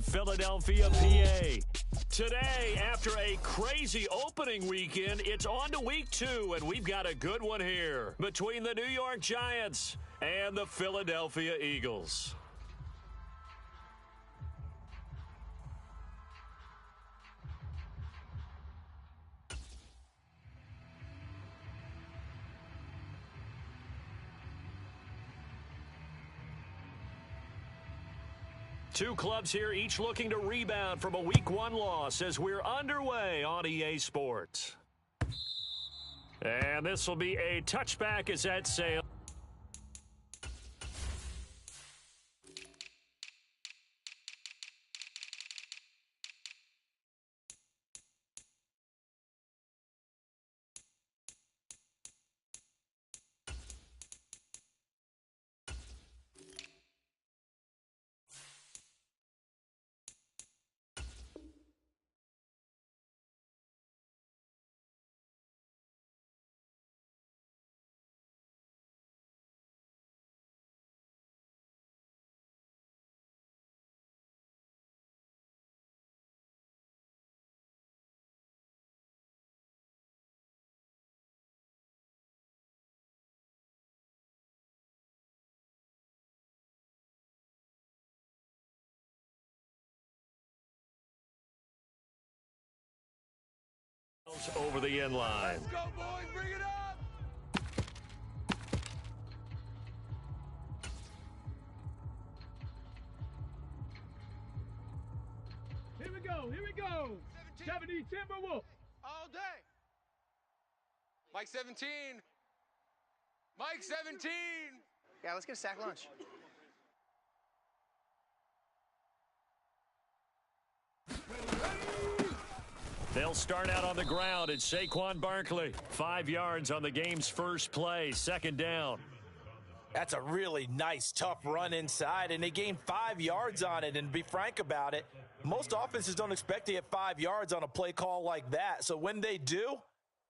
Philadelphia, PA. Today, after a crazy opening weekend, it's on to week 2, and we've got a good one here between the New York Giants and the Philadelphia Eagles. Two clubs here, each looking to rebound from a Week 1 loss as we're underway on EA Sports. And this will be a touchback as that sails. Over the end line. Let's go, boys. Bring it up. Here we go. Here we go. 70 Timberwolves. All day. Mike 17. Mike 17. Yeah, let's get a sack lunch. They'll start out on the ground. It's Saquon Barkley. 5 yards on the game's first play. Second down. That's a really nice, tough run inside, and they gained 5 yards on it. And to be frank about it, most offenses don't expect to get 5 yards on a play call like that. So when they do,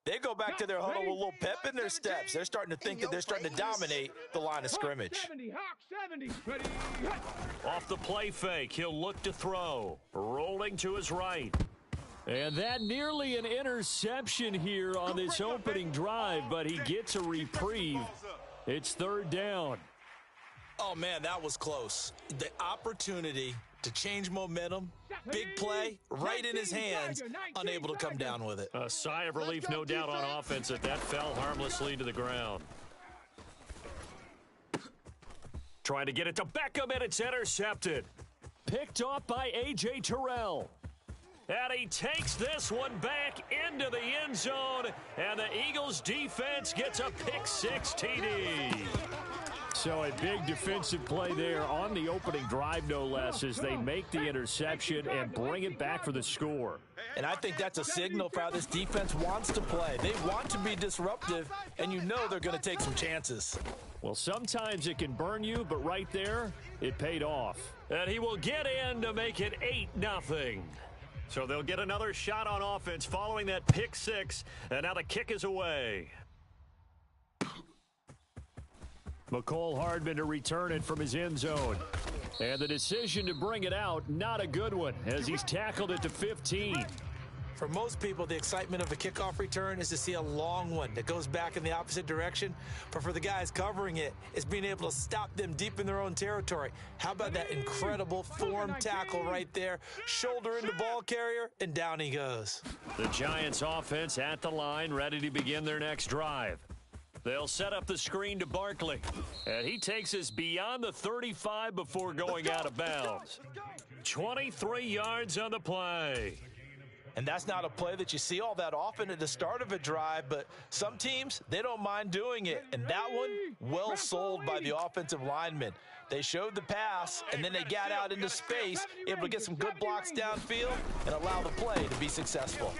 they go back to their huddle with a little pep in their steps. They're starting to think that they're starting to dominate the line of scrimmage. 70, Hawk 70. Ready. Off the play fake, he'll look to throw. Rolling to his right. And that nearly an interception here on this opening drive, but he gets a reprieve. It's third down. Oh, man, that was close. The opportunity to change momentum, big play, right in his hands, unable to come down with it. A sigh of relief, no doubt, on offense that fell harmlessly to the ground. Trying to get it to Beckham, and it's intercepted. Picked off by A.J. Terrell. And he takes this one back into the end zone, and the Eagles defense gets a pick-6 TD. So a big defensive play there on the opening drive, no less, as they make the interception and bring it back for the score. And I think that's a signal for how this defense wants to play. They want to be disruptive, and you know they're going to take some chances. Well, sometimes it can burn you, but right there, it paid off. And he will get in to make it 8-0. So they'll get another shot on offense following that pick-6, and now the kick is away. McCole Hardman to return it from his end zone. And the decision to bring it out, not a good one, as he's tackled it to 15. For most people, the excitement of a kickoff return is to see a long one that goes back in the opposite direction. But for the guys covering it, it's being able to stop them deep in their own territory. How about that incredible form tackle right there? Shoulder in the ball carrier, and down he goes. The Giants offense at the line, ready to begin their next drive. They'll set up the screen to Barkley. And he takes us beyond the 35 before going out of bounds. 23 yards on the play. And that's not a play that you see all that often at the start of a drive, but some teams, they don't mind doing it. And that one, well sold by the offensive linemen. They showed the pass, and then they got out into space, able to get some good blocks downfield and allow the play to be successful.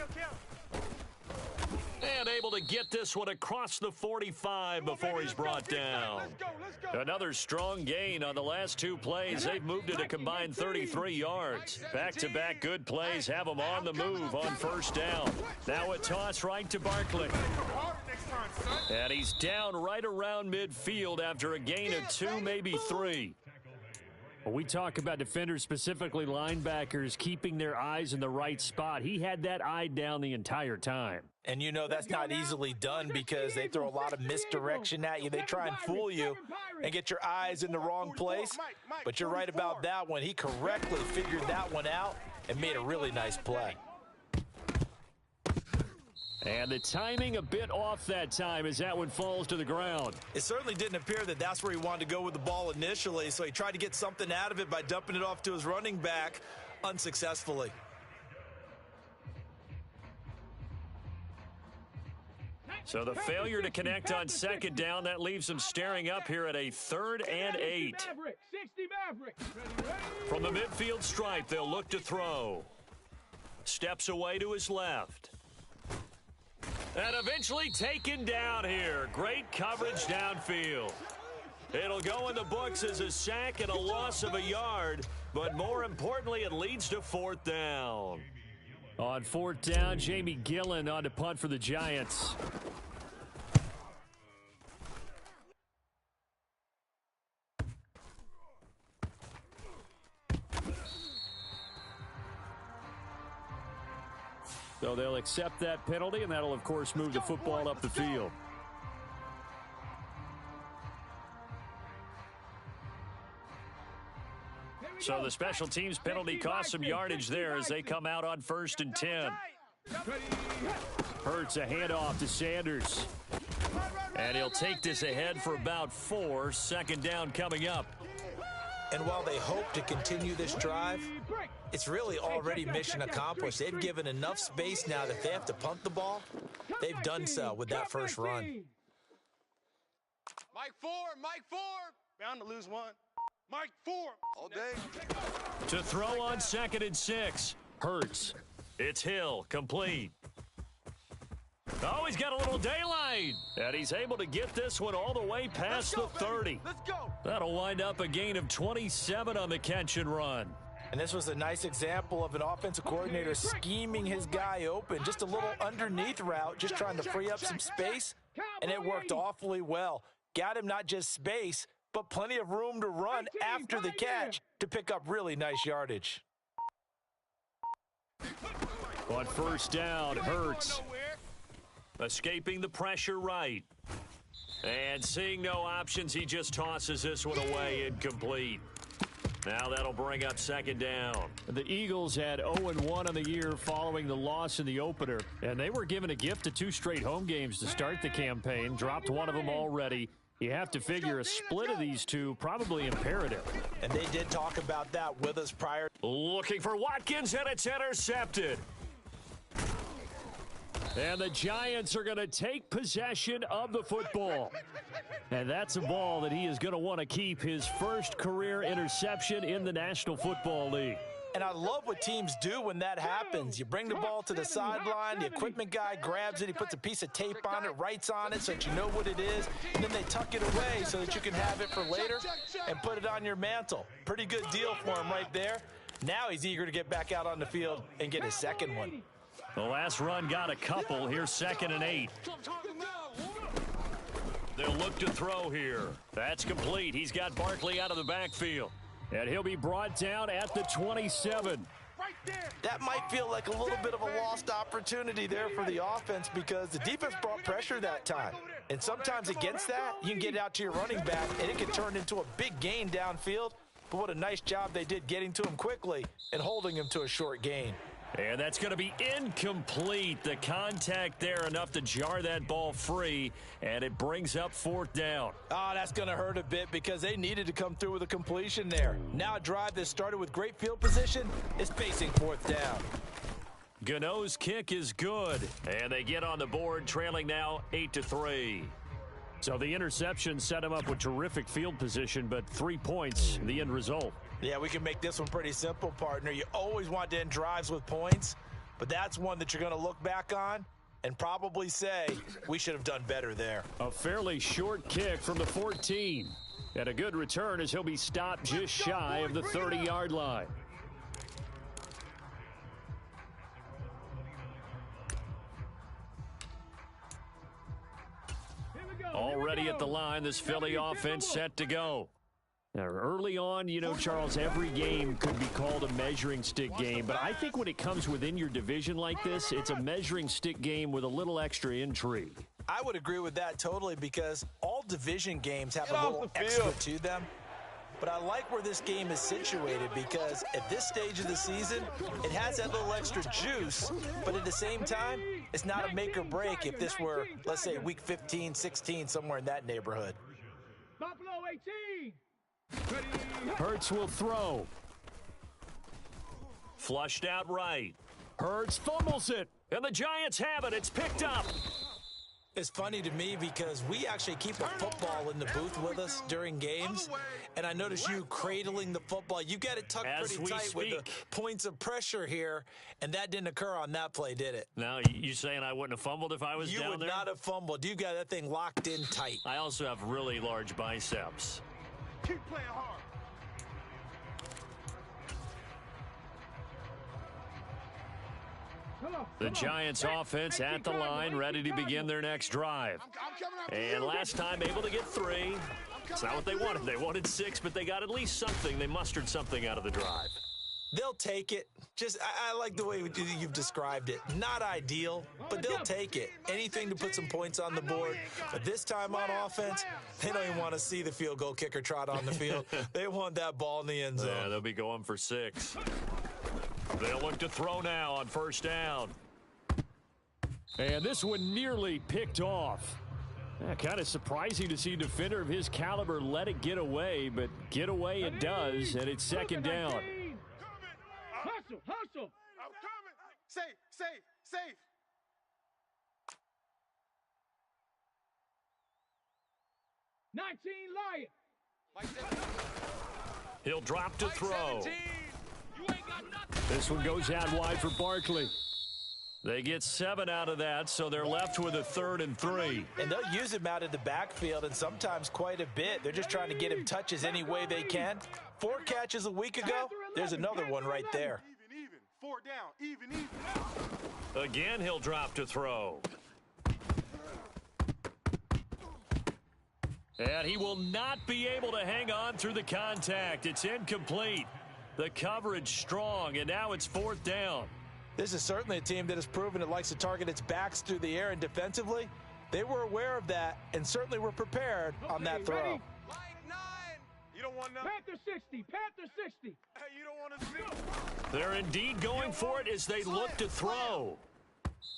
And able to get this one across the 45 before he's brought down. Another strong gain on the last 2 plays. They've moved it a combined 33 yards. Back-to-back good plays have them on the move on first down. Now a toss right to Barkley. And he's down right around midfield after a gain of 2, maybe 3. When we talk about defenders, specifically linebackers, keeping their eyes in the right spot, he had that eye down the entire time. And you know that's not easily done because they throw a lot of misdirection at you. They try and fool you and get your eyes in the wrong place. But you're right about that one. He correctly figured that one out and made a really nice play. And the timing a bit off that time as that one falls to the ground. It certainly didn't appear that that's where he wanted to go with the ball initially, so he tried to get something out of it by dumping it off to his running back unsuccessfully. So the failure to connect on second down, that leaves him staring up here at a 3rd and 8. From the midfield stripe, they'll look to throw. Steps away to his left. And eventually taken down here. Great coverage downfield. It'll go in the books as a sack and a loss of a yard, but more importantly, it leads to 4th down. On 4th down, Jamie Gillen on to punt for the Giants. So they'll accept that penalty, and that'll, of course, move the football up the field. So the special teams penalty cost some yardage there as they come out on 1st and 10. Hurts a handoff to Sanders. And he'll take this ahead for about 4. 2nd down coming up. And while they hope to continue this drive, it's really already mission accomplished. They've given enough space now that if they have to punt the ball, they've done so with that first run. Mike 4, Mike 4. Bound to lose one. Mike 4. All day. To throw on 2nd and 6. Hurts. It's Hill. Complete. Oh, he's got a little daylight. And he's able to get this one all the way past the 30. Let's go. That'll wind up a gain of 27 on the catch and run. And this was a nice example of an offensive coordinator scheming his guy open. Just a little underneath route, just trying to free up some space. And it worked awfully well. Got him not just space, but plenty of room to run after the catch to pick up really nice yardage. On 1st down, Hurts. Escaping the pressure right. And seeing no options, he just tosses this one away, incomplete. Now that'll bring up 2nd down. The Eagles had 0-1 on the year following the loss in the opener, and they were given a gift of 2 straight home games to start the campaign. Dropped one of them already. You have to figure a split of these two probably imperative. And they did talk about that with us prior. Looking for Watkins, and it's intercepted. And the Giants are going to take possession of the football. And that's a ball that he is going to want to keep, his first career interception in the National Football League. And I love what teams do when that happens. You bring the ball to the sideline, the equipment guy grabs it, he puts a piece of tape on it, writes on it so that you know what it is, and then they tuck it away so that you can have it for later and put it on your mantle. Pretty good deal for him right there. Now he's eager to get back out on the field and get his second one. The last run got a couple. Here's 2nd and 8. They'll look to throw here. That's complete. He's got Barkley out of the backfield. And he'll be brought down at the 27. That might feel like a little bit of a lost opportunity there for the offense because the defense brought pressure that time. And sometimes against that, you can get out to your running back, and it can turn into a big gain downfield. But what a nice job they did getting to him quickly and holding him to a short gain. And that's going to be incomplete. The contact there enough to jar that ball free, and it brings up 4th down. Oh, that's going to hurt a bit because they needed to come through with a completion there. Now a drive that started with great field position is facing 4th down. Gano's kick is good, and they get on the board, trailing now 8-3. So the interception set him up with terrific field position, but 3 points, the end result. Yeah, we can make this one pretty simple, partner. You always want to end drives with points, but that's one that you're going to look back on and probably say, we should have done better there. A fairly short kick from the 14. And a good return as he'll be stopped just shy of the 30-yard line. Already at the line, this Philly offense set to go. Now, early on, you know, Charles, every game could be called a measuring stick game, but I think when it comes within your division like this, it's a measuring stick game with a little extra intrigue. I would agree with that totally because all division games have a little extra to them. But I like where this game is situated because at this stage of the season, it has that little extra juice, but at the same time, it's not a make or break if this were, let's say, week 15, 16, somewhere in that neighborhood. Buffalo 18. Hurts will throw. Flushed out right. Hurts fumbles it, and the Giants have it. It's picked up. It's funny to me because we actually keep a football in the booth with us during games, and I notice you cradling the football. You got it tucked pretty tight with the points of pressure here, and that didn't occur on that play, did it? Now, you saying I wouldn't have fumbled if I was down there? You would not have fumbled. You got that thing locked in tight. I also have really large biceps. Keep playing hard. The Giants offense at the line, ready to begin their next drive. And last time able to get 3. It's not what they wanted. They wanted 6, but they got at least something. They mustered something out of the drive. They'll take it. I like the way you've described it. Not ideal, but they'll take it. Anything to put some points on the board. But this time on offense, they don't even want to see the field goal kicker trot on the field. They want that ball in the end zone. Yeah, they'll be going for 6. They'll look to throw now on first down. And this one nearly picked off. Yeah, kind of surprising to see a defender of his caliber let it get away, but get away it does, and it's second down. Hustle, hustle. I'm coming. Safe. 19 Lion. He'll drop to throw. 17. You ain't got nothing. This one goes out wide for Barkley. They get 7 out of that, so they're left with a 3rd and 3. And they'll use him out of the backfield, and sometimes quite a bit. They're just trying to get him touches any way they can. 4 catches a week ago. There's another one right there. Even. 4 down. Even. Again, he'll drop to throw. And he will not be able to hang on through the contact. It's incomplete. The coverage strong, and now it's 4th down. This is certainly a team that has proven it likes to target its backs through the air, and defensively, they were aware of that and certainly were prepared on that throw. Ready? Like 9. You don't want nothing. Panther 60. Panther 60. Hey, you don't want to see. They're indeed going for it as they look to throw.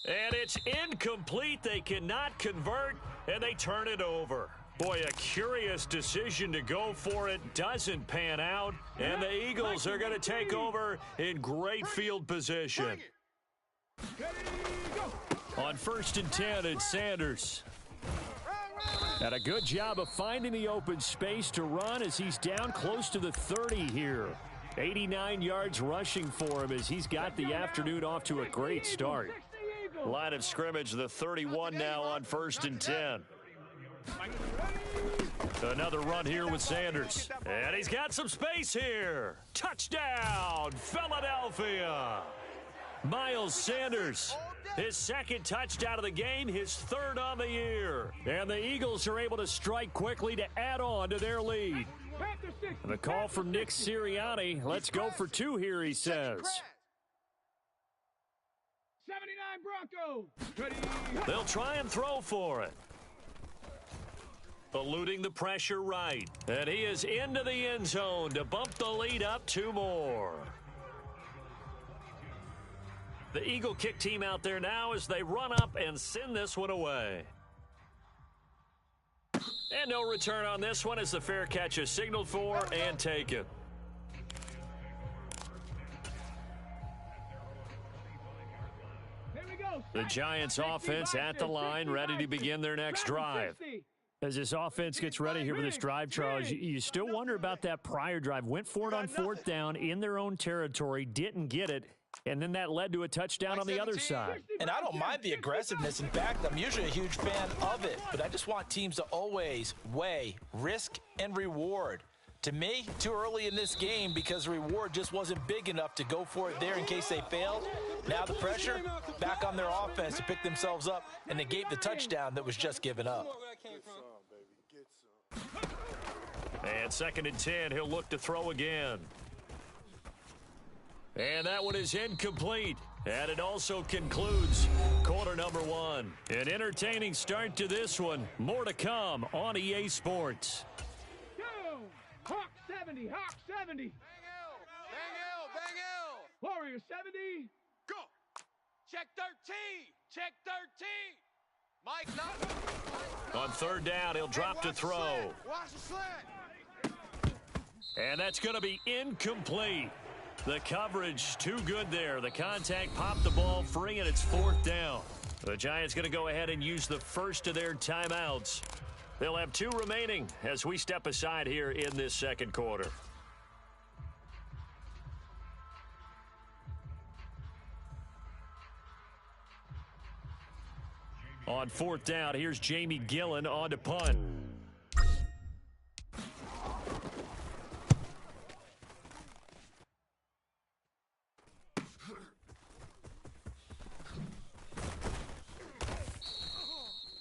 And it's incomplete. They cannot convert, and they turn it over. Boy, a curious decision to go for it. Doesn't pan out, and the Eagles are going to take over in great field position. Ready, go. On 1st and 10, it's Sanders. Had a good job of finding the open space to run as he's down close to the 30 here. 89 yards rushing for him as he's got the afternoon off to a great start. Line of scrimmage, the 31 now on 1st and 10. Another run here with Sanders. And he's got some space here. Touchdown, Philadelphia. Miles Sanders, his 2nd touchdown of the game, his 3rd on the year. And the Eagles are able to strike quickly to add on to their lead. The call from Nick Sirianni. Let's go for 2 here, he says. 79 Broncos. Ready. They'll try and throw for it. Eluding the pressure right. And he is into the end zone to bump the lead up 2 more. The Eagle kick team out there now as they run up and send this one away. And no return on this one as the fair catch is signaled for and taken. Here we go. The Giants offense at the line, ready to begin their next drive. As this offense gets ready here for this drive, Charles, you still wonder about that prior drive. Went for it on 4th down in their own territory, didn't get it, and then that led to a touchdown on the other side. And I don't mind the aggressiveness. In fact, I'm usually a huge fan of it, but I just want teams to always weigh risk and reward. To me, too early in this game because the reward just wasn't big enough to go for it there in case they failed. Now the pressure back on their offense to pick themselves up and negate the touchdown that was just given up. And 2nd and 10, he'll look to throw again. And that one is incomplete. And it also concludes quarter number 1. An entertaining start to this one. More to come on EA Sports. Go! Hawk 70, Hawk 70. Bang L, bang L. Warrior 70. Go. Check 13. Check 13. Mike, not. On 3rd down, he'll drop to throw. Watch the slant. And that's going to be incomplete. The coverage too good there. The contact popped the ball free, and it's 4th down. The Giants going to go ahead and use the first of their timeouts. They'll have 2 remaining as we step aside here in this 2nd quarter. On 4th down, here's Jamie Gillen on to punt.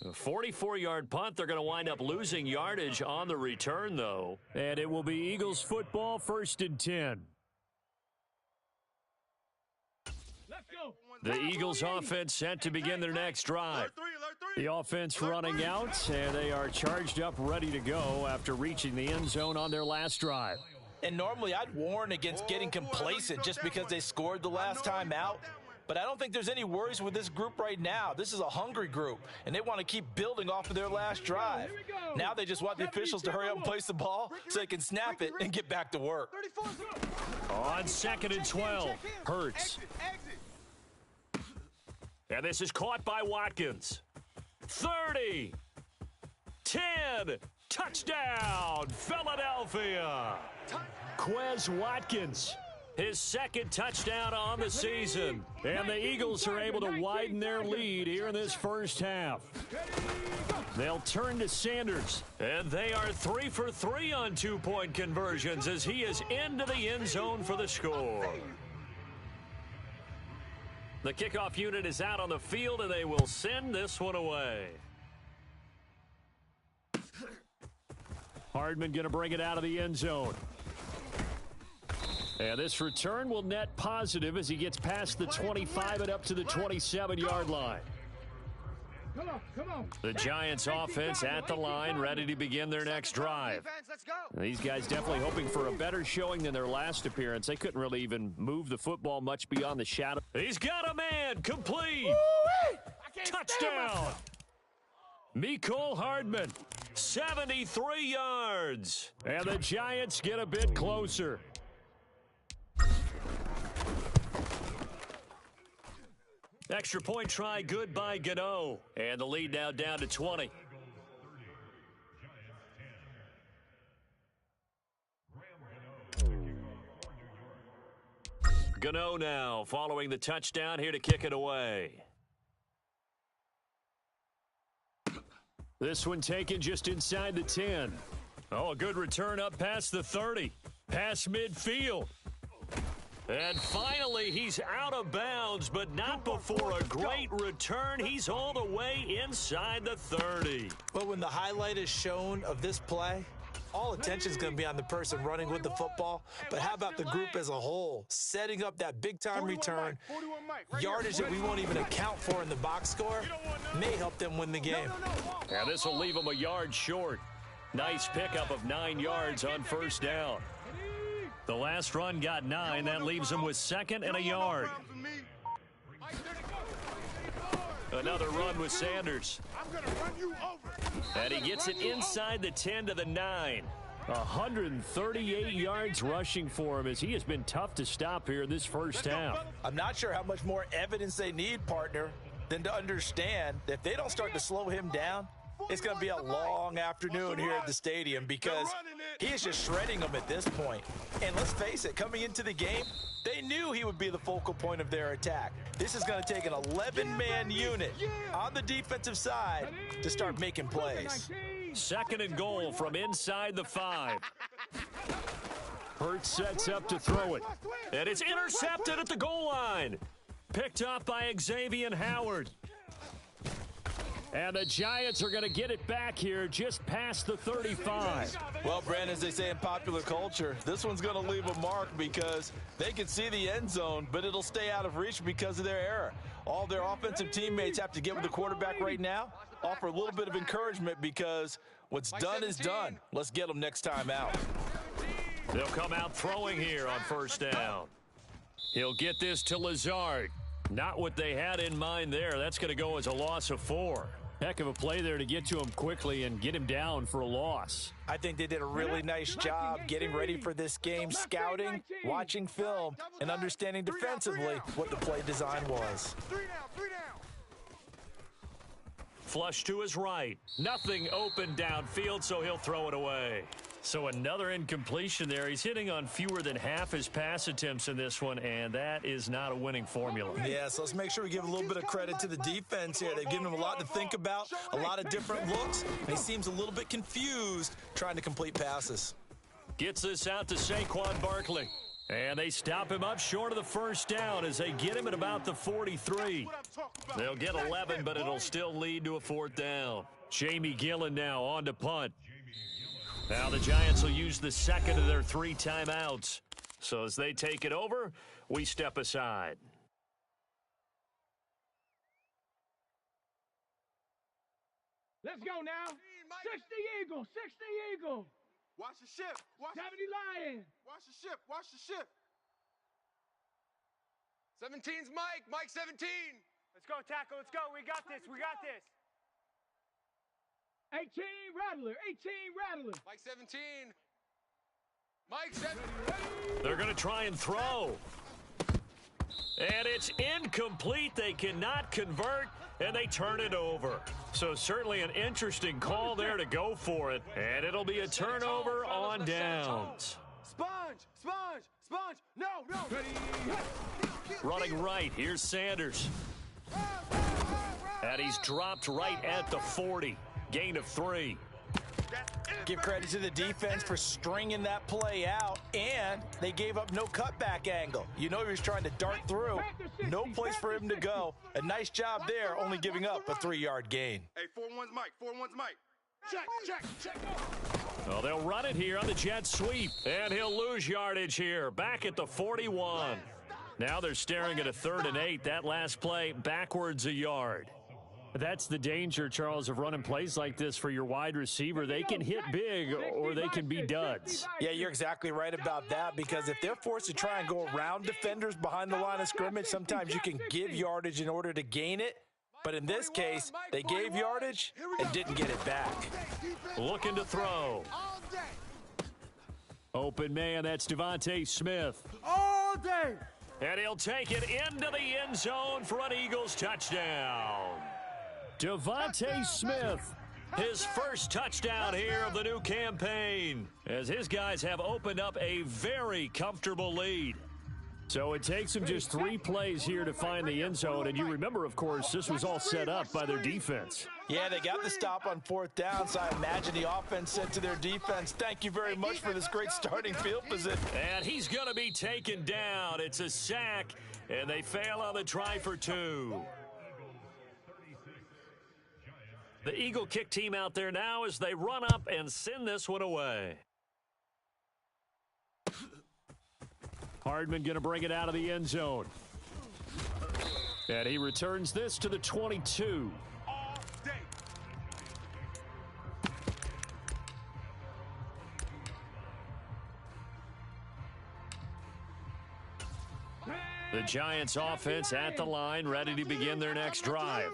A 44-yard punt. They're going to wind up losing yardage on the return, though. And it will be Eagles football, 1st and 10. Let's go. The Eagles offense set to begin their next drive. The offense running out, and they are charged up, ready to go after reaching the end zone on their last drive. And normally I'd warn against getting complacent just because they scored the last time out. But I don't think there's any worries with this group right now. This is a hungry group, and they want to keep building off of their last drive. Now they just want the officials to hurry up and place the ball so they can snap it and get back to work. On 2nd and 12, Hurts. And this is caught by Watkins. 30, 10, touchdown, Philadelphia. Quez Watkins, his 2nd touchdown on the season. And the Eagles are able to widen their lead here in this first half. They'll turn to Sanders, and they are 3 for 3 on 2-point conversions as he is into the end zone for the score. The kickoff unit is out on the field, and they will send this one away. Hardman going to bring it out of the end zone. And this return will net positive as he gets past the 25 and up to the 27-yard line. Come on. The Giants offense at the line, ready to begin their next drive. Let's go. These guys definitely hoping for a better showing than their last appearance. They couldn't really even move the football much beyond the shadow. He's got a man, complete. Touchdown. Mecole Hardman, 73 yards. And the Giants get a bit closer. Extra point try good by Gaint. And the lead now down to 20. Gaint now following the touchdown here to kick it away. This one taken just inside the 10. Oh, a good return up past the 30. Past midfield. And finally, he's out of bounds, but not before a great return. He's all the way inside the 30. But when the highlight is shown of this play, all attention is going to be on the person running with the football. But how about the group as a whole, setting up that big-time return, yardage that we won't even account for in the box score, may help them win the game. And this will leave them a yard short. Nice pickup of 9 yards on 1st down. The last run got 9. That leaves them with 2nd and a yard. Another run with Sanders. And he gets it inside the 10 to the 9. 138 yards rushing for him as he has been tough to stop here in this first half. I'm not sure how much more evidence they need, partner, than to understand that if they don't start to slow him down, it's going to be a long afternoon here at the stadium because he is just shredding them at this point. And let's face it, coming into the game, they knew he would be the focal point of their attack. This is going to take an 11-man unit on the defensive side to start making plays. 2nd and goal from inside the 5. Hurts sets up to throw it. And it's intercepted at the goal line. Picked off by Xavier Howard. And the Giants are going to get it back here just past the 35. Well, Brandon, as they say in popular culture, this one's going to leave a mark because they can see the end zone, but it'll stay out of reach because of their error. All their offensive teammates have to get with the quarterback right now, offer a little bit of encouragement because what's done is done. Let's get them next time out. They'll come out throwing here on first down. He'll get this to Lazard. Not what they had in mind there. That's going to go as a loss of 4. Heck of a play there to get to him quickly and get him down for a loss. I think they did a really nice job getting ready for this game, scouting, watching film, and understanding defensively what the play design was. 3 down. Flush to his right. Nothing open downfield, so he'll throw it away. So another incompletion there. He's hitting on fewer than half his pass attempts in this one, and that is not a winning formula. Yeah, so let's make sure we give a little bit of credit to the defense here. They've given him a lot to think about, a lot of different looks, and he seems a little bit confused trying to complete passes. Gets this out to Saquon Barkley. And they stop him up short of the first down as they get him at about the 43. They'll get 11, but it'll still lead to a 4th down. Jamie Gillen now on to punt. Now the Giants will use the second of their 3 timeouts. So as they take it over, we step aside. Let's go now. 60 Eagle, 60 Eagle. Watch the ship. 70 Lion. Watch the ship. 17's Mike. Mike 17. Let's go, tackle. Let's go. We got this. 18 Rattler, 18 Rattler. Mike 17. Mike 17. They're going to try and throw. And it's incomplete. They cannot convert, and they turn it over. So certainly an interesting call there to go for it. And it'll be a turnover on downs. Sponge. No. Running right, here's Sanders. And he's dropped right at the 40. Gain of 3. Give credit to the defense for stringing that play out, and they gave up no cutback angle. You know he was trying to dart through. No place for him to go. A nice job there, only giving up a 3-yard gain. Hey, 4-1's Mike. Check. Well, they'll run it here on the jet sweep, and he'll lose yardage here, back at the 41. Now they're staring at a 3rd and 8. That last play, backwards a yard. That's the danger, Charles, of running plays like this for your wide receiver. They can hit big or they can be duds. Yeah, you're exactly right about that, because if they're forced to try and go around defenders behind the line of scrimmage, sometimes you can give yardage in order to gain it. But in this case, they gave yardage and didn't get it back. Looking to throw. Open man, that's Devontae Smith. All day. And he'll take it into the end zone for an Eagles touchdown. Devontae Smith, his first touchdown here of the new campaign, as his guys have opened up a very comfortable lead. So it takes them just 3 plays here to find the end zone. And you remember, of course, this was all set up by their defense. Yeah, they got the stop on 4th down, so I imagine the offense said to their defense, thank you very much for this great starting field position. And he's going to be taken down. It's a sack, and they fail on the try for 2. The Eagle kick team out there now as they run up and send this one away. Hardman going to bring it out of the end zone. And he returns this to the 22. The Giants offense at the line, ready to begin their next drive.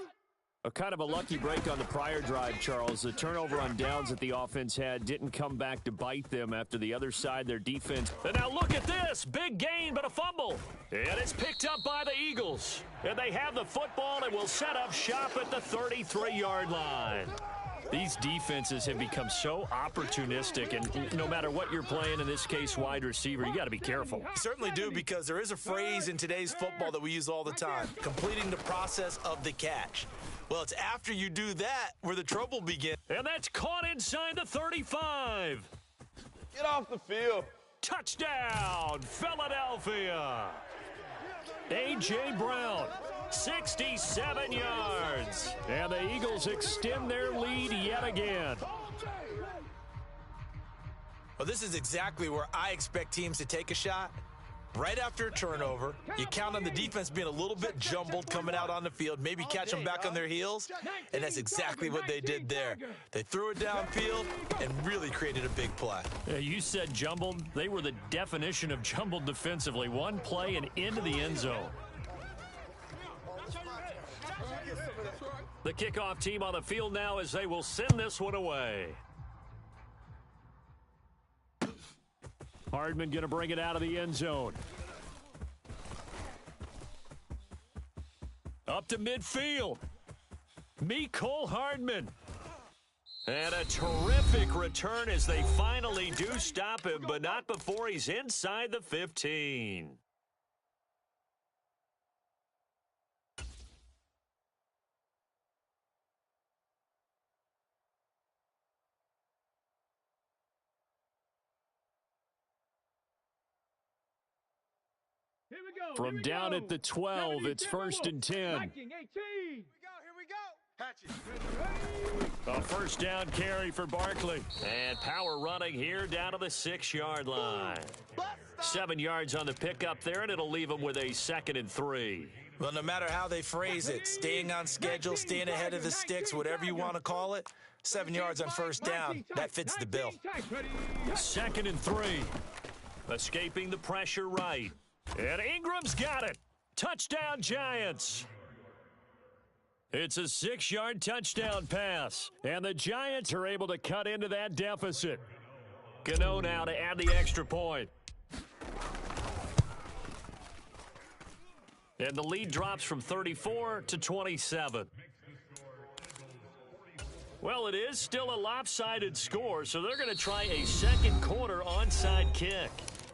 A kind of a lucky break on the prior drive, Charles. The turnover on downs that the offense had didn't come back to bite them after the other side, their defense. And now look at this. Big gain, but a fumble. And it's picked up by the Eagles. And they have the football and will set up shop at the 33-yard line. These defenses have become so opportunistic, and no matter what you're playing, in this case wide receiver, you got to be careful. You certainly do, because there is a phrase in today's football that we use all the time, completing the process of the catch. Well, it's after you do that where the trouble begins. And that's caught inside the 35. Get off the field. Touchdown, Philadelphia. A.J. Brown 67 yards. And the Eagles extend their lead yet again. Well, this is exactly where I expect teams to take a shot. Right after a turnover, you count on the defense being a little bit jumbled coming out on the field, maybe catch them back on their heels, and that's exactly what they did there. They threw it downfield and really created a big play. Yeah, you said jumbled. They were the definition of jumbled defensively. One play and into the end zone. The kickoff team on the field now as they will send this one away. Hardman going to bring it out of the end zone. Up to midfield. Mecole Hardman. And a terrific return as they finally do stop him, but not before he's inside the 15. Here we go. From down at the 12, it's 1st and 10. Viking 18. Here we go. Hatch it. A first down carry for Barkley. And power running here down to the 6-yard line. 7 yards on the pickup there, and it'll leave them with a 2nd and 3. Well, no matter how they phrase it, staying on schedule, staying ahead of the sticks, whatever you want to call it, 7 yards on first down, that fits the bill. 2nd and 3. Escaping the pressure right. And Ingram's got it. Touchdown, Giants. It's a 6-yard touchdown pass. And the Giants are able to cut into that deficit. Gaint now to add the extra point. And the lead drops from 34 to 27. Well, it is still a lopsided score, so they're going to try a second quarter onside kick.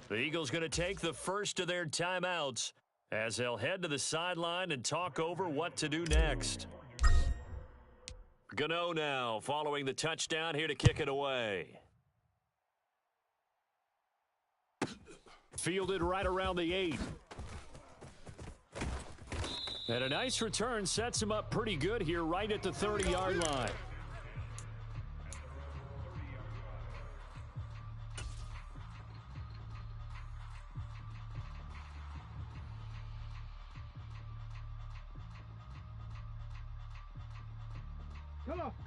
The Eagles going to take the first of their timeouts as they'll head to the sideline and talk over what to do next. Gaint now following the touchdown here to kick it away. Fielded right around the 8. And a nice return sets him up pretty good here right at the 30-yard line.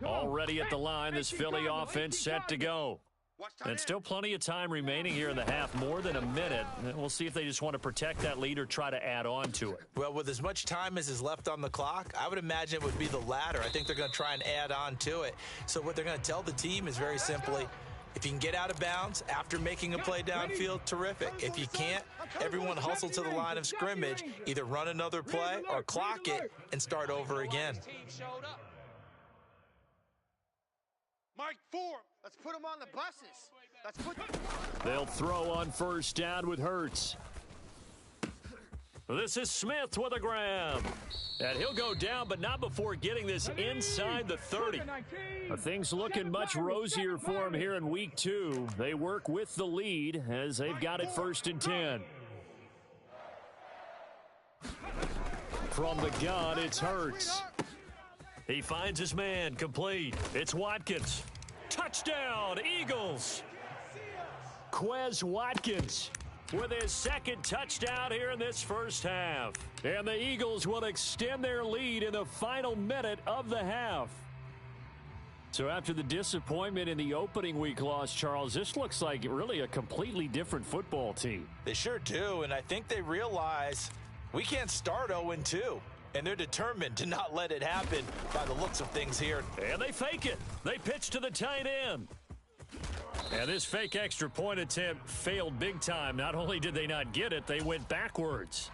Already at the line, this Philly offense set to go. And still plenty of time remaining here in the half, more than a minute. We'll see if they just want to protect that lead or try to add on to it. Well, with as much time as is left on the clock, I would imagine it would be the latter. I think they're going to try and add on to it. So what they're going to tell the team is very simply, if you can get out of bounds after making a play downfield, terrific. If you can't, everyone hustle to the line of scrimmage, either run another play or clock it and start over again. Mike, 4. Let's put them on the buses. Let's put them. They'll throw on first down with Hurts. This is Smith with a grab. And he'll go down, but not before getting this inside the 30. Things looking much rosier for him here in week 2. They work with the lead as they've got it 1st and 10. From the gun, it's Hurts. He finds his man, complete. It's Watkins. Touchdown, Eagles. Quez Watkins with his 2nd touchdown here in this first half. And the Eagles will extend their lead in the final minute of the half. So after the disappointment in the opening week loss, Charles, this looks like really a completely different football team. They sure do, and I think they realize we can't start 0-2. And they're determined to not let it happen by the looks of things here. And they fake it. They pitch to the tight end. And this fake extra point attempt failed big time. Not only did they not get it, they went backwards.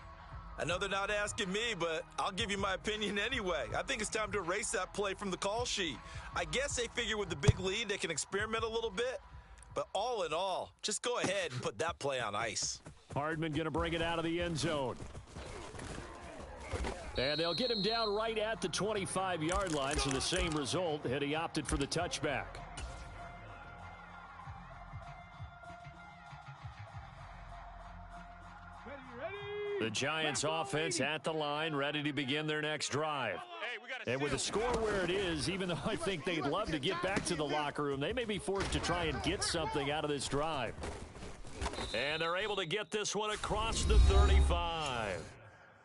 I know they're not asking me, but I'll give you my opinion anyway. I think it's time to erase that play from the call sheet. I guess they figure with the big lead they can experiment a little bit. But all in all, just go ahead and put that play on ice. Hardman going to bring it out of the end zone. And they'll get him down right at the 25-yard line, so the same result, and he opted for the touchback. The Giants offense at the line, ready to begin their next drive. And with the score where it is, even though I think they'd love to get back to the locker room, they may be forced to try and get something out of this drive. And they're able to get this one across the 35.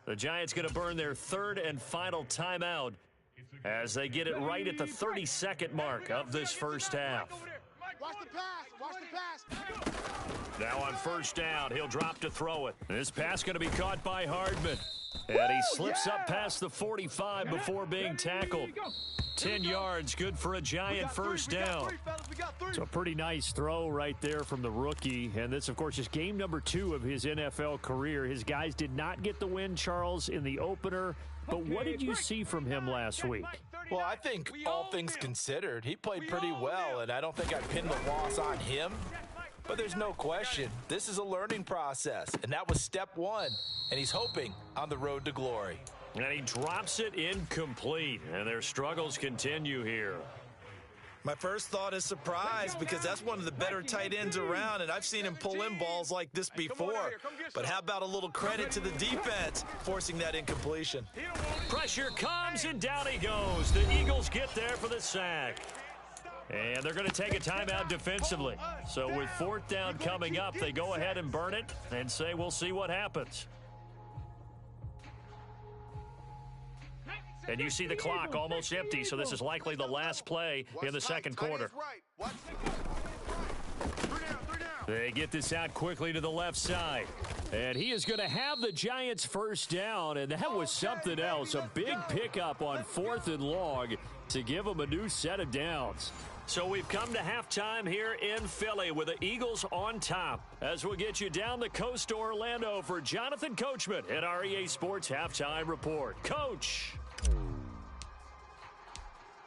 The Giants going to burn their third and final timeout as they get it right at the 32nd mark of this first half. Watch the pass. Watch the pass. Now on first down, he'll drop to throw it. This pass going to be caught by Hardman. And he slips up past the 45 before being tackled. 10 yards, good for a Giant first down. It's a pretty nice throw right there from the rookie. And this, of course, is game number 2 of his NFL career. His guys did not get the win, Charles, in the opener. But what did you see from him last week? Well, I think all things considered, he played pretty well, and I don't think I pinned the loss on him. But there's no question, this is a learning process, and that was step 1, and he's hoping on the road to glory. And he drops it incomplete, and their struggles continue here. My first thought is surprise, because that's one of the better tight ends around, and I've seen him pull in balls like this before. But how about a little credit to the defense forcing that incompletion? Pressure comes, and down he goes. The Eagles get there for the sack. And they're going to take a timeout defensively. So with fourth down coming up, they go ahead and burn it and say we'll see what happens. And you see the clock almost empty, so this is likely the last play in the second quarter. They get this out quickly to the left side. And he is going to have the Giants first down, and that was something else. A big pickup on 4th and long to give them a new set of downs. So we've come to halftime here in Philly with the Eagles on top. As we'll get you down the coast to Orlando for Jonathan Coachman at our EA Sports Halftime Report. Coach!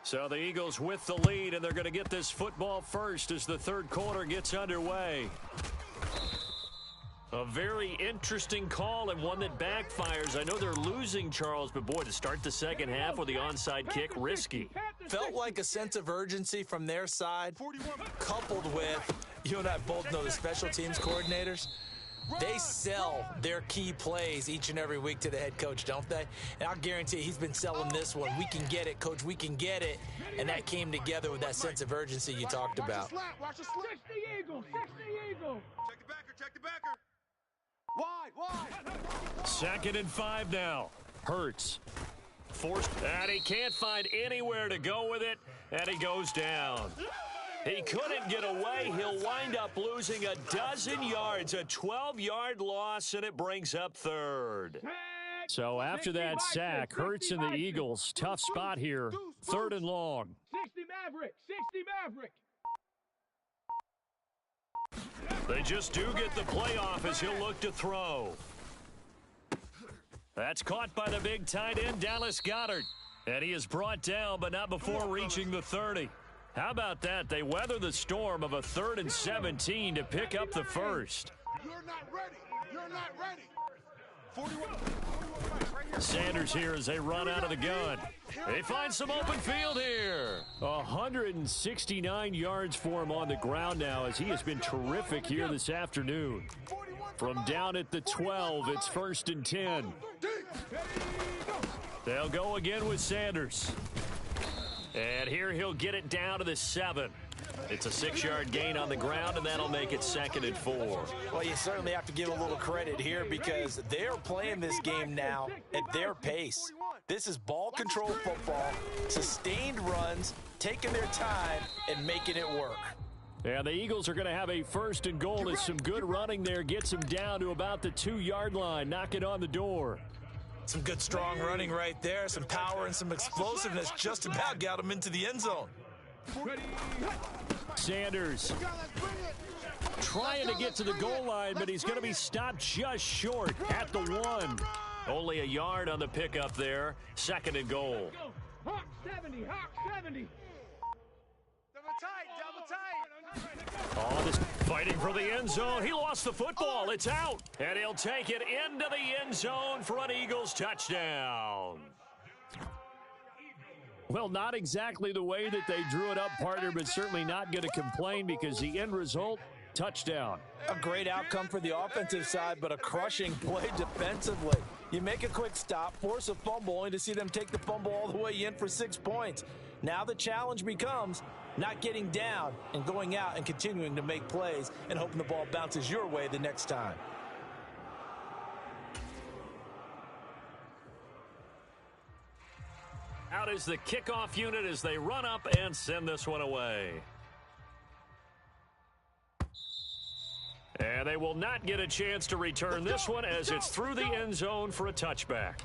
So the Eagles with the lead, and they're going to get this football first as the third quarter gets underway. A very interesting call and one that backfires. I know they're losing, Charles, but boy, to start the second half with the onside kick, risky. Felt like a sense of urgency from their side, coupled with, you and I both know the special teams coordinators. They sell their key plays each and every week to the head coach, don't they? And I'll guarantee you, he's been selling this one. We can get it, coach. We can get it. And that came together with that sense of urgency you talked about. Watch the Eagle. Check the Eagle. Check the backer. Wide. 2nd and 5 now. Hurts. Forced, and he can't find anywhere to go with it, and he goes down. He couldn't get away. He'll wind up losing a dozen yards, a 12-yard loss, and it brings up third. So after that sack, Hurts and the Eagles, tough spot here, 3rd and long. 60 Maverick. They just do get the play off as he'll look to throw. That's caught by the big tight end, Dallas Goedert. And he is brought down, but not before reaching the 30. How about that? They weather the storm of a 3rd and 17 to pick up the first. You're not ready. 41. Sanders here as they run out of the gun. They find some open field here. 169 yards for him on the ground now as he has been terrific here this afternoon. From down at the 12, it's 1st and 10. They'll go again with Sanders. And here he'll get it down to the 7. It's a 6-yard gain on the ground, and that'll make it 2nd and 4. Well, you certainly have to give a little credit here because they're playing this game now at their pace. This is ball control football, sustained runs, taking their time, and making it work. And the Eagles are going to have a 1st and goal as some good running there gets them down to about the 2-yard line, knocking on the door. Some good strong running right there, some power and some explosiveness just about got them into the end zone. Sanders trying to get to the goal line, but he's going to be stopped just short at the 1. Only a yard on the pickup there. 2nd and goal. Hawk 70. Double tight. Oh, this fighting for the end zone. He lost the football. It's out. And he'll take it into the end zone for an Eagles touchdown. Well, not exactly the way that they drew it up, partner, but certainly not going to complain because the end result, Touchdown. A great outcome for the offensive side, but a crushing play defensively. You make a quick stop, force a fumble, only to see them take the fumble all the way in for 6 points. Now the challenge becomes not getting down and going out and continuing to make plays and hoping the ball bounces your way the next time. Out is the kickoff unit as they run up and send this one away. And they will not get a chance to return this one as it's through the end zone for a touchback.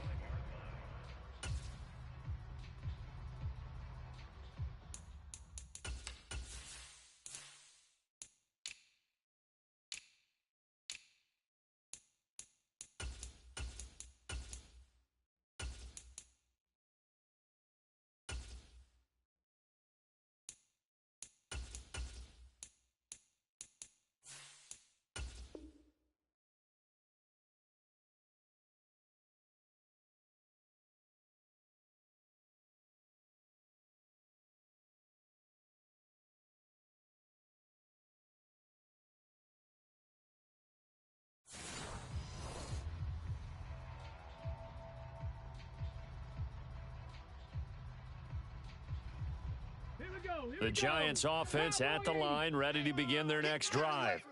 The Giants offense at the line, ready to begin their next drive.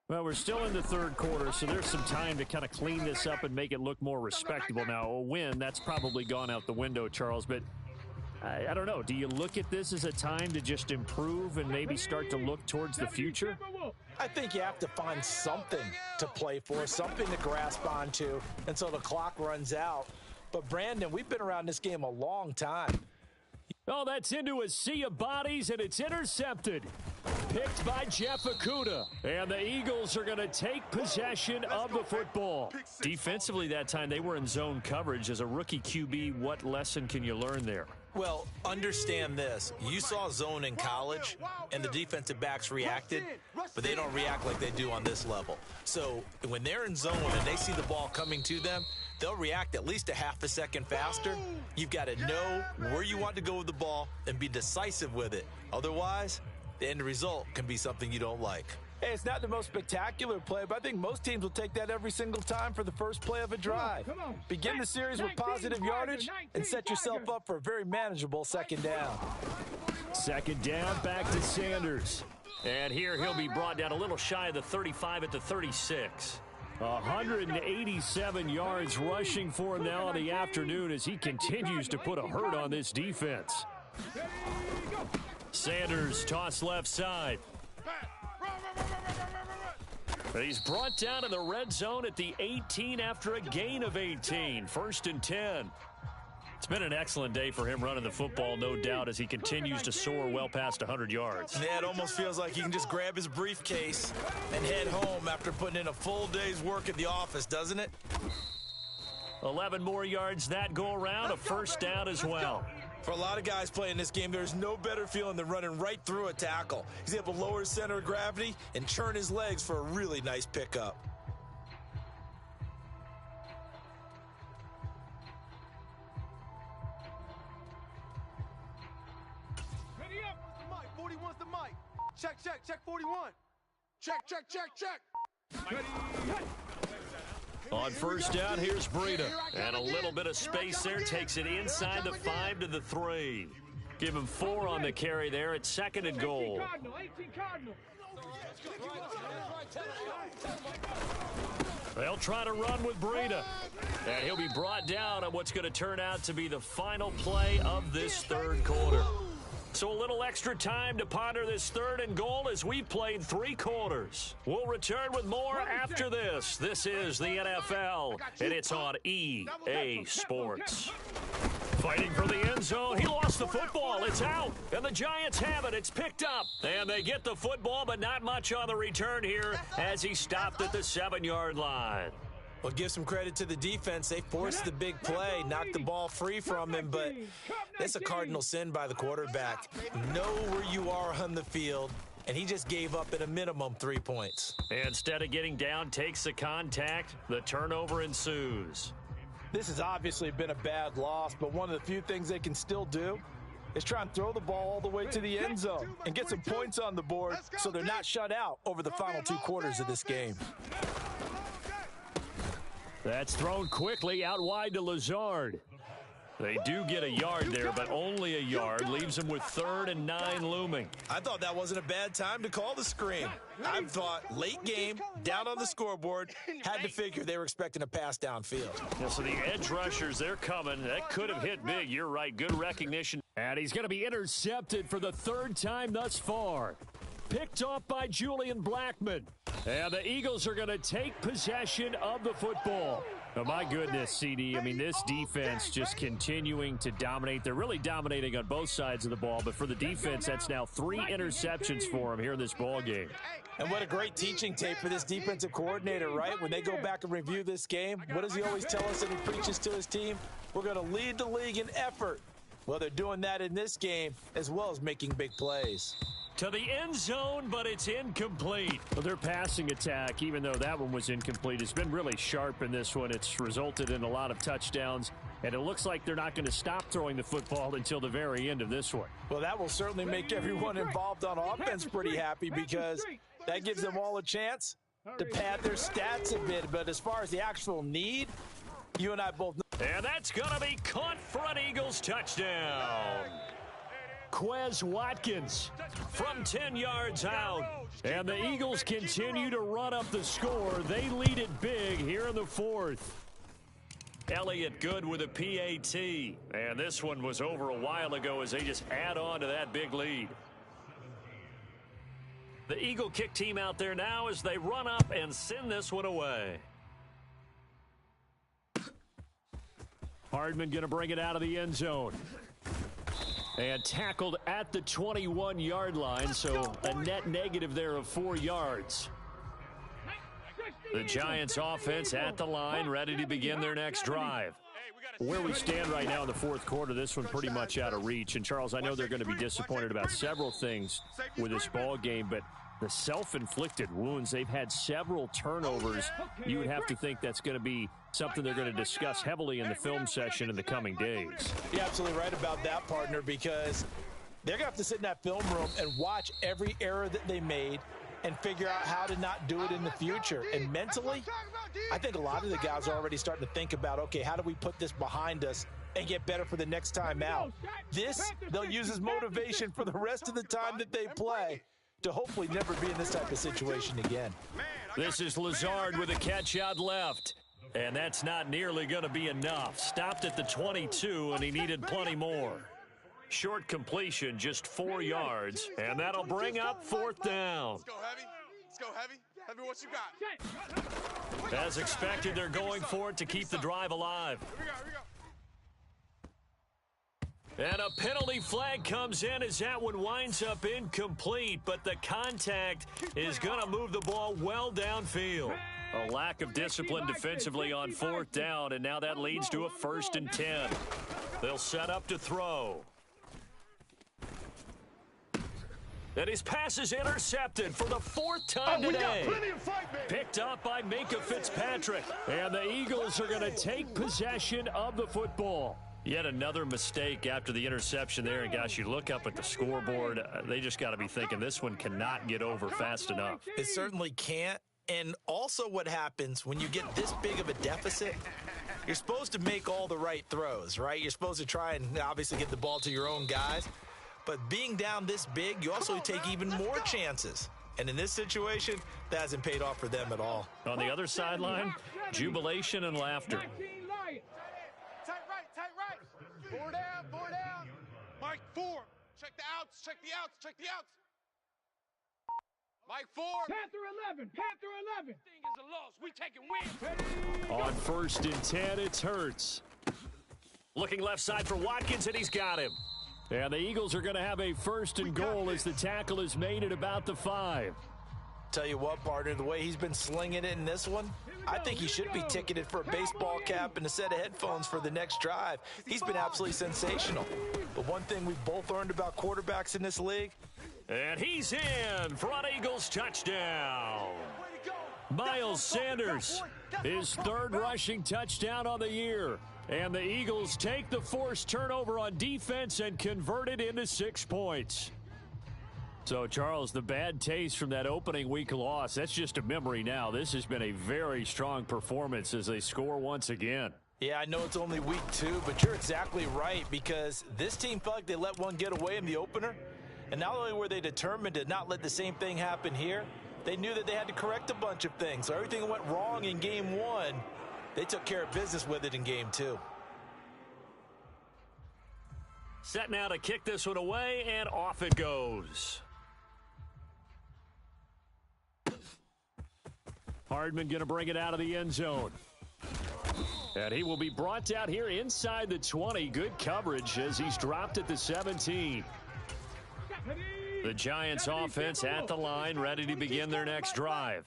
Well, we're still in the third quarter, so there's some time to kind of clean this up and make it look more respectable. Now, a win, that's probably gone out the window, Charles, but I don't know. Do you look at this as a time to just improve and maybe start to look towards the future? I think you have to find something to play for, something to grasp onto until the clock runs out. But, Brandon, we've been around this game a long time. Oh, that's into a sea of bodies, and it's intercepted. Picked by Jeff Okudah. And the Eagles are going to take possession of the football. Defensively that time, they were in zone coverage. As a rookie QB, what lesson can you learn there? Well, understand this. You saw zone in college, and the defensive backs reacted, but they don't react like they do on this level. So when they're in zone and they see the ball coming to them, they'll react at least a half a second faster. You've got to know where you want to go with the ball and be decisive with it. Otherwise, the end result can be something you don't like. Hey, it's not the most spectacular play, but I think most teams will take that every single time for the first play of a drive. Begin the series with positive yardage and set yourself up for a very manageable second down. Second down, back to Sanders. And here he'll be brought down a little shy of the 35 at the 36. 187 yards rushing for him now in the afternoon as he continues to put a hurt on this defense. Sanders toss left side. But he's brought down in the red zone at the 18 after a gain of 18. 1st and 10. It's been an excellent day for him running the football, no doubt, as he continues to soar well past 100 yards. Yeah, it almost feels like he can just grab his briefcase and head home after putting in a full day's work at the office, doesn't it? 11 more yards that go around, a first down as well. For a lot of guys playing this game, there's no better feeling than running right through a tackle. He's able to lower his center of gravity and churn his legs for a really nice pickup. Ready up. What's the mic? 41's the mic. Check 41. Check. On first down, here's Breida. And a little bit of space there. Takes it inside the 5 to the 3. Give him 4 on the carry there. It's 2nd and goal. 18 Cardinal. They'll try to run with Breida. And he'll be brought down on what's going to turn out to be the final play of this third quarter. So a little extra time to ponder this 3rd and goal as we've played 3 quarters. We'll return with more after this. This is the NFL, and it's on EA Sports. Fighting for the end zone. He lost the football. It's out. And the Giants have it. It's picked up. And they get the football, but not much on the return here as he stopped at the 7-yard line. Well, give some credit to the defense. They forced the big play, knocked the ball free from him, but that's a cardinal sin by the quarterback. Know where you are on the field, and he just gave up at a minimum 3 points. Instead of getting down, takes the contact. The turnover ensues. This has obviously been a bad loss, but one of the few things they can still do is try and throw the ball all the way to the end zone and get some points on the board so they're not shut out over the final 2 quarters of this game. That's thrown quickly out wide to Lazard. They do get a yard there, but only a yard. Leaves them with 3rd and 9 looming. I thought that wasn't a bad time to call the screen. I thought late game, down on the scoreboard, had to figure they were expecting a pass downfield. Yeah, so the edge rushers, they're coming. That could have hit big. You're right. Good recognition. And he's going to be intercepted for the 3rd time thus far. Picked off by Julian Blackman. And the Eagles are going to take possession of the football. Oh, my goodness, CD. I mean, this defense just continuing to dominate. They're really dominating on both sides of the ball, but for the defense, that's now 3 interceptions for them here in this ball game. And what a great teaching tape for this defensive coordinator, right? When they go back and review this game, what does he always tell us that he preaches to his team? We're going to lead the league in effort. Well, they're doing that in this game as well as making big plays. To the end zone, but it's incomplete. Well, their passing attack, even though that one was incomplete, has been really sharp in this one. It's resulted in a lot of touchdowns, and it looks like they're not going to stop throwing the football until the very end of this one. Well, that will certainly make everyone involved on offense pretty happy because that gives them all a chance to pad their stats a bit. But as far as the actual need, you and I both know. And that's going to be caught for an Eagles touchdown. Quez Watkins from 10 yards out. And the Eagles continue to run up the score. They lead it big here in the 4th. Elliott good with a PAT. And this one was over a while ago as they just add on to that big lead. The Eagle kick team out there now as they run up and send this one away. Hardman going to bring it out of the end zone. And tackled at the 21-yard line, so a net negative there of 4 yards. The Giants offense at the line, ready to begin their next drive. Where we stand right now in the 4th quarter, this one pretty much out of reach. And, Charles, I know they're going to be disappointed about several things with this ball game, but the self-inflicted wounds, they've had several turnovers. You would have to think that's going to be something they're going to discuss heavily in the film session in the coming days. You're absolutely right about that, partner, because they're going to have to sit in that film room and watch every error that they made and figure out how to not do it in the future. And mentally, I think a lot of the guys are already starting to think about, okay, how do we put this behind us and get better for the next time out? This, they'll use as motivation for the rest of the time that they play to hopefully never be in this type of situation again. This is Lazard with a catch out left. And that's not nearly going to be enough. Stopped at the 22, and he needed plenty more. Short completion, just 4 yards, and that'll bring up 4th down. Let's go heavy. Let's go heavy. Heavy, what you got? As expected, they're going for it to keep the drive alive. Here we go. And a penalty flag comes in as that one winds up incomplete, but the contact is going to move the ball well downfield. A lack of discipline defensively on 4th down, and now that leads to a 1st and 10. They'll set up to throw. And his pass is intercepted for the 4th time today. Picked up by Minka Fitzpatrick. And the Eagles are going to take possession of the football. Yet another mistake after the interception there. And, gosh, you look up at the scoreboard, they just got to be thinking this one cannot get over fast enough. It certainly can't. And also what happens when you get this big of a deficit, you're supposed to make all the right throws, right? You're supposed to try and obviously get the ball to your own guys. But being down this big, you also take even more chances. And in this situation, that hasn't paid off for them at all. On the other sideline, jubilation and laughter. Tight right. 4 down. Mike, 4. Check the outs. Mike, 4. Panther 11. Thing is a loss. We taking wins. On 1st and 10, it's Hurts. Looking left side for Watkins, and he's got him. And the Eagles are going to have a 1st and goal as the tackle is made at about the 5. Tell you what, partner, the way he's been slinging it in this one, I think he should be ticketed for a baseball cap and a set of headphones for the next drive. He's been absolutely sensational. But one thing we've both learned about quarterbacks in this league. And he's in for an Eagles touchdown. Miles Sanders, his 3rd rushing touchdown on the year. And the Eagles take the forced turnover on defense and convert it into 6 points. So, Charles, the bad taste from that opening week loss, that's just a memory now. This has been a very strong performance as they score once again. Yeah, I know it's only week 2, but you're exactly right, because this team felt like they let one get away in the opener. And not only were they determined to not let the same thing happen here, they knew that they had to correct a bunch of things. So everything that went wrong in game 1, they took care of business with it in game 2. Set now to kick this one away, and off it goes. Hardman going to bring it out of the end zone. And he will be brought down here inside the 20. Good coverage as he's dropped at the 17. The Giants offense at the line, ready to begin their next drive.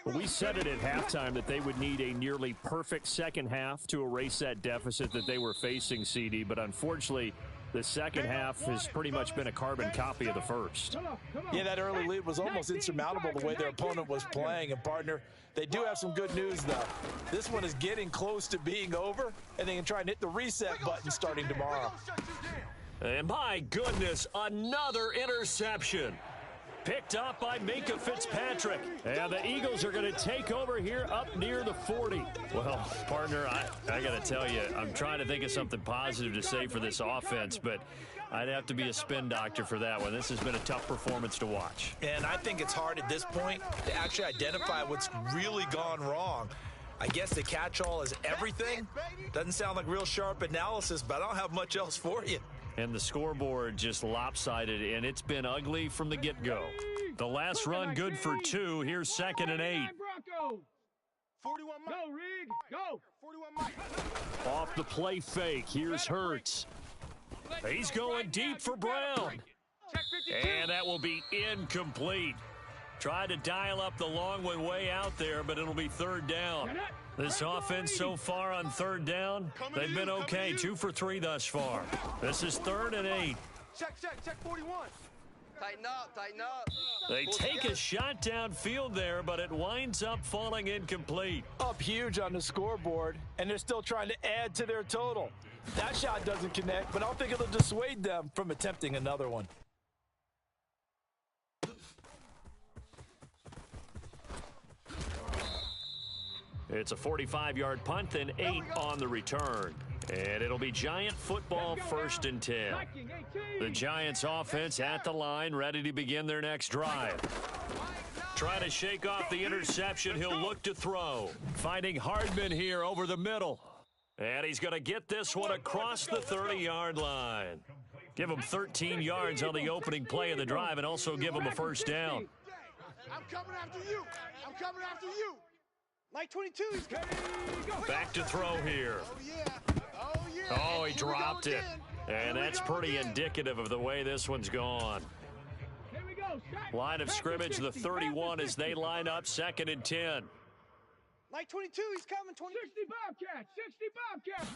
We said it at halftime that they would need a nearly perfect second half to erase that deficit that they were facing, CD, but unfortunately, the second half has pretty much been a carbon copy of the first. Yeah, that early lead was almost insurmountable the way their opponent was playing. And, partner, they do have some good news, though. This one is getting close to being over, and they can try and hit the reset button starting tomorrow. And my goodness, another interception. Picked up by Minkah Fitzpatrick. And the Eagles are going to take over here up near the 40. Well, partner, I got to tell you, I'm trying to think of something positive to say for this offense, but I'd have to be a spin doctor for that one. This has been a tough performance to watch. And I think it's hard at this point to actually identify what's really gone wrong. I guess the catch-all is everything. Doesn't sound like real sharp analysis, but I don't have much else for you. And the scoreboard just lopsided, and it's been ugly from the get-go. The last run good for 2. Here's 2nd and 8. 41 Mike. Go, Rig. Go. 41 Mike. Off the play fake. Here's Hurts. He's going deep for Brown. And that will be incomplete. Tried to dial up the long one way out there, but it'll be 3rd down. This offense so far on 3rd down, they've been okay. 2 for 3 thus far. This is 3rd and 8. Check 41. Tighten up. They take a shot downfield there, but it winds up falling incomplete. Up huge on the scoreboard, and they're still trying to add to their total. That shot doesn't connect, but I don't think it'll dissuade them from attempting another one. It's a 45-yard punt and 8 on the return. And it'll be Giant football, 1st and 10. The Giants offense at the line, ready to begin their next drive. Trying to shake off the interception, he'll look to throw. Finding Hardman here over the middle. And he's going to get this one across the 30-yard line. Give him 13 yards on the opening play of the drive and also give him a 1st down. I'm coming after you. Mike 22, he's coming. Back to throw here. Oh, he dropped it. And that's pretty indicative of the way this one's gone. Line of scrimmage, the 31 as they line up 2nd and 10. Mike 22, he's coming. 60 Bobcats.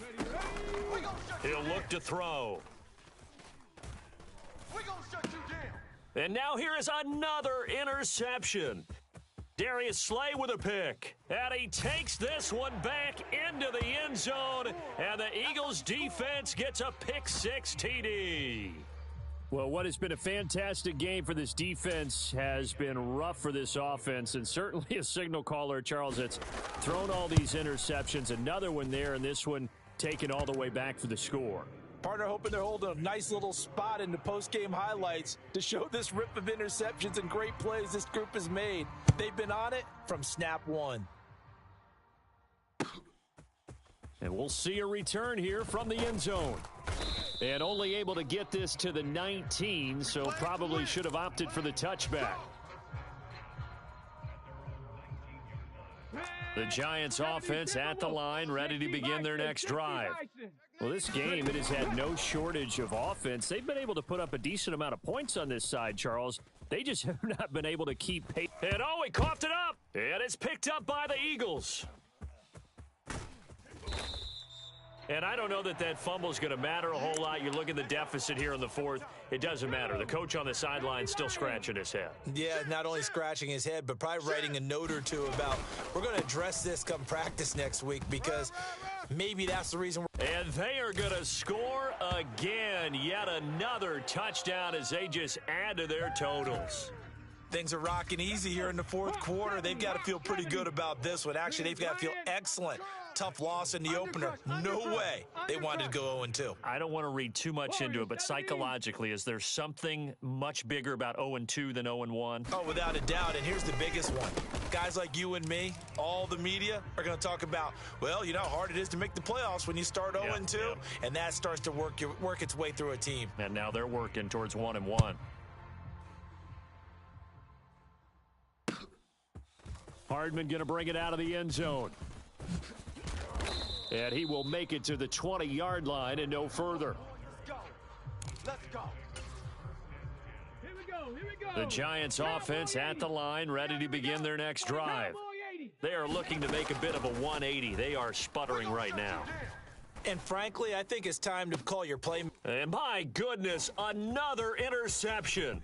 He'll look to throw. We're going to shut you down. And now here is another interception. Darius Slay with a pick. And he takes this one back into the end zone. And the Eagles defense gets a pick-6 TD. Well, what has been a fantastic game for this defense has been rough for this offense, and certainly a signal caller, Charles, that's thrown all these interceptions. Another one there, and this one taken all the way back for the score. Partner hoping they're holding a nice little spot in the post-game highlights to show this rip of interceptions and great plays this group has made. They've been on it from snap 1. And we'll see a return here from the end zone. And only able to get this to the 19, so probably should have opted for the touchback. The Giants offense at the line, ready to begin their next drive. Well, this game, it has had no shortage of offense. They've been able to put up a decent amount of points on this side, Charles. They just have not been able to keep pace. And oh, he coughed it up. And it's picked up by the Eagles. And I don't know that that fumble is going to matter a whole lot. You look at the deficit here in the 4th. It doesn't matter. The coach on the sideline still scratching his head. Yeah, not only scratching his head, but probably writing a note or two about we're going to address this come practice next week, because maybe that's the reason we're And they are going to score again. Yet another touchdown as they just add to their totals. Things are rocking easy here in the fourth quarter. They've got to feel pretty good about this one. Actually, they've got to feel excellent. Tough loss in the opener. No way they wanted to go 0-2. I don't want to read too much into it, but psychologically, is there something much bigger about 0-2 than 0-1? Oh, without a doubt, and here's the biggest one. Guys like you and me, all the media, are going to talk about, well, you know how hard it is to make the playoffs when you start 0-2, and that starts to work its way through a team. And now they're working towards 1-1. Hardman going to bring it out of the end zone. And he will make it to the 20-yard line and no further. Let's go. Here we go. The Giants offense at the line, ready to begin their next drive. They are looking to make a bit of a 180. They are sputtering right now. And frankly, I think it's time to call your play. And my goodness, another interception.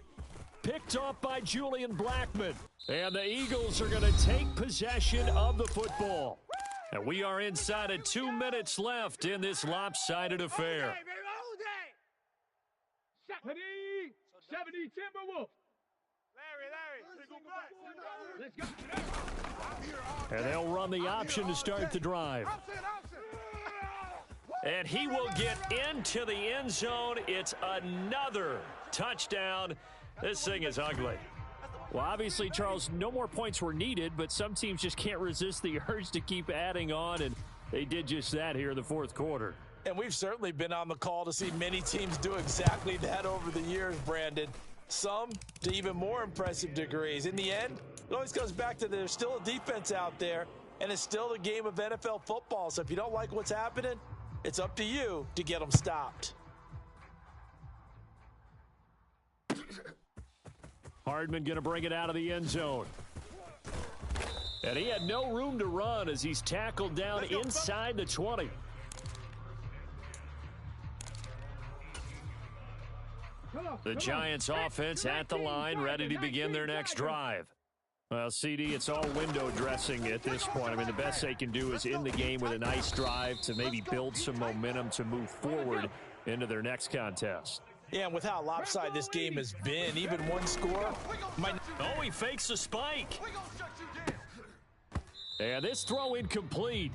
Picked off by Julian Blackmon. And the Eagles are going to take possession of the football. And we are inside of 2 minutes left in this lopsided affair. 70 Timberwolves. Larry. Let's go. And they'll run the option to start the drive. And he will get into the end zone. It's another touchdown. This thing is ugly. Well, obviously, Charles, no more points were needed, but some teams just can't resist the urge to keep adding on, and they did just that here in the fourth quarter. And we've certainly been on the call to see many teams do exactly that over the years, Brandon. Some to even more impressive degrees. In the end, it always comes back to there's still a defense out there, and it's still a game of NFL football. So if you don't like what's happening, it's up to you to get them stopped. Hardman going to bring it out of the end zone. And he had no room to run as he's tackled down inside the 20. The Giants offense at the line, ready to begin their next drive. Well, CD, it's all window dressing at this point. I mean, the best they can do is in the game with a nice drive to maybe build some momentum to move forward into their next contest. Yeah, and with how lopsided this game has been, even one score might... Oh, he fakes a spike. And this throw incomplete.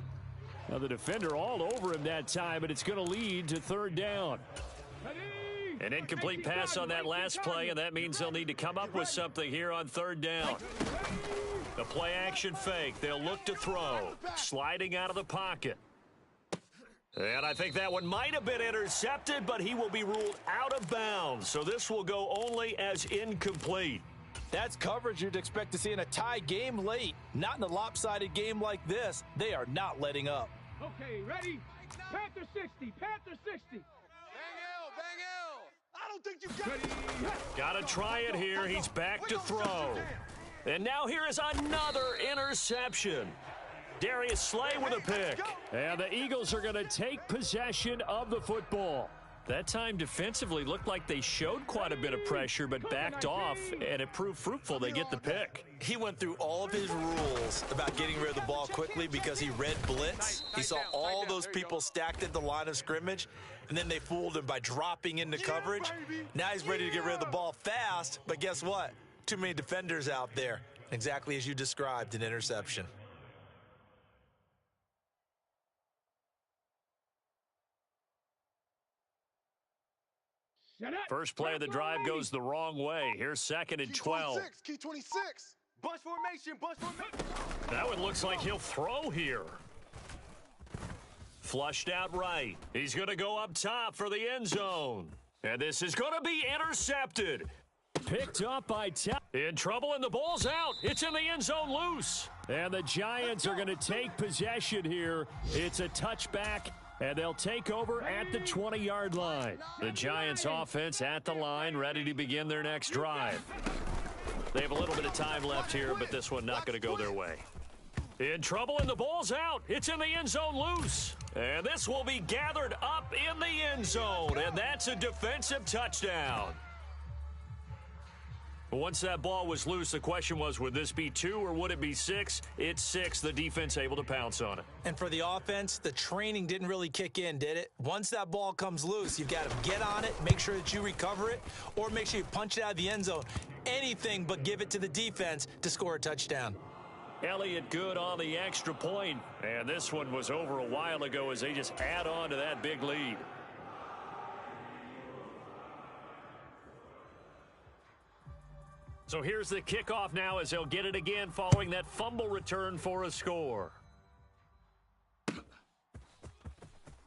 Now the defender all over him that time, but it's going to lead to third down. An incomplete pass on that last play, and that means they'll need to come up with something here on third down. The play action fake. They'll look to throw. Sliding out of the pocket. And I think that one might have been intercepted, but he will be ruled out of bounds. So this will go only as incomplete. That's coverage you'd expect to see in a tie game late. Not in a lopsided game like this. They are not letting up. Okay, ready? Panther 60. Panther 60. Bang L. I don't think you got it. Got to try it here. He's back to throw. And now here is another interception. Darius Slay with a pick. And the Eagles are going to take possession of the football. That time defensively looked like they showed quite a bit of pressure, but backed off, and it proved fruitful. They get the pick. He went through all of his rules about getting rid of the ball quickly because he read blitz. He saw all those people stacked at the line of scrimmage, and then they fooled him by dropping into coverage. Now he's ready to get rid of the ball fast, but guess what? Too many defenders out there. Exactly as you described, an interception. First play of the drive goes the wrong way. Here's second and 12. Key 26. Bunch formation. That one looks like he'll throw here. Flushed out right. He's going to go up top for the end zone. And this is going to be intercepted. Picked up by Tech. In trouble, and the ball's out. It's in the end zone loose. And the Giants are going to take possession here. It's a touchback. And they'll take over at the 20-yard line. The Giants offense at the line, ready to begin their next drive. They have a little bit of time left here, but this one not going to go their way. In trouble, and the ball's out. It's in the end zone loose. And this will be gathered up in the end zone, and that's a defensive touchdown. Once that ball was loose, the question was, would this be 2 or would it be 6? It's 6. The defense able to pounce on it. And for the offense, the training didn't really kick in, did it? Once that ball comes loose, you've got to get on it, make sure that you recover it, or make sure you punch it out of the end zone. Anything but give it to the defense to score a touchdown. Elliott good on the extra point. And this one was over a while ago as they just add on to that big lead. So here's the kickoff now as they'll get it again following that fumble return for a score.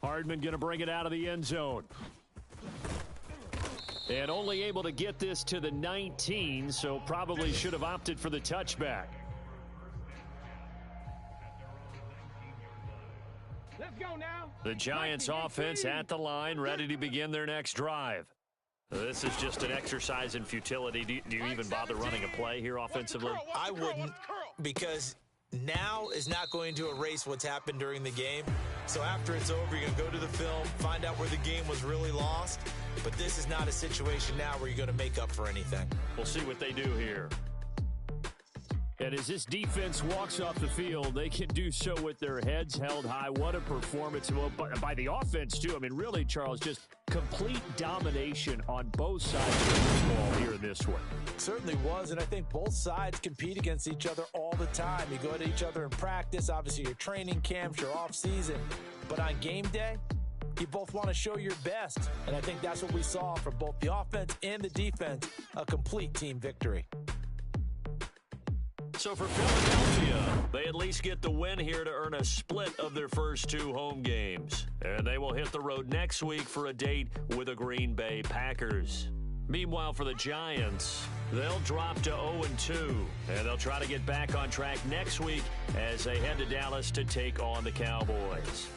Hardman going to bring it out of the end zone. And only able to get this to the 19, so probably should have opted for the touchback. Let's go now. The Giants offense at the line, ready to begin their next drive. This is just an exercise in futility. Do you even bother running a play here offensively? I wouldn't, because now is not going to erase what's happened during the game. So after it's over, you're going to go to the film, find out where the game was really lost. But this is not a situation now where you're going to make up for anything. We'll see what they do here. And as this defense walks off the field, they can do so with their heads held high. What a performance by the offense, too. I mean, really, Charles, just complete domination on both sides of the ball here in this one. It certainly was, and I think both sides compete against each other all the time. You go at each other in practice, obviously your training camps, your off-season. But on game day, you both want to show your best. And I think that's what we saw from both the offense and the defense, a complete team victory. So for Philadelphia, they at least get the win here to earn a split of their first 2 home games. And they will hit the road next week for a date with the Green Bay Packers. Meanwhile, for the Giants, they'll drop to 0-2, and they'll try to get back on track next week as they head to Dallas to take on the Cowboys.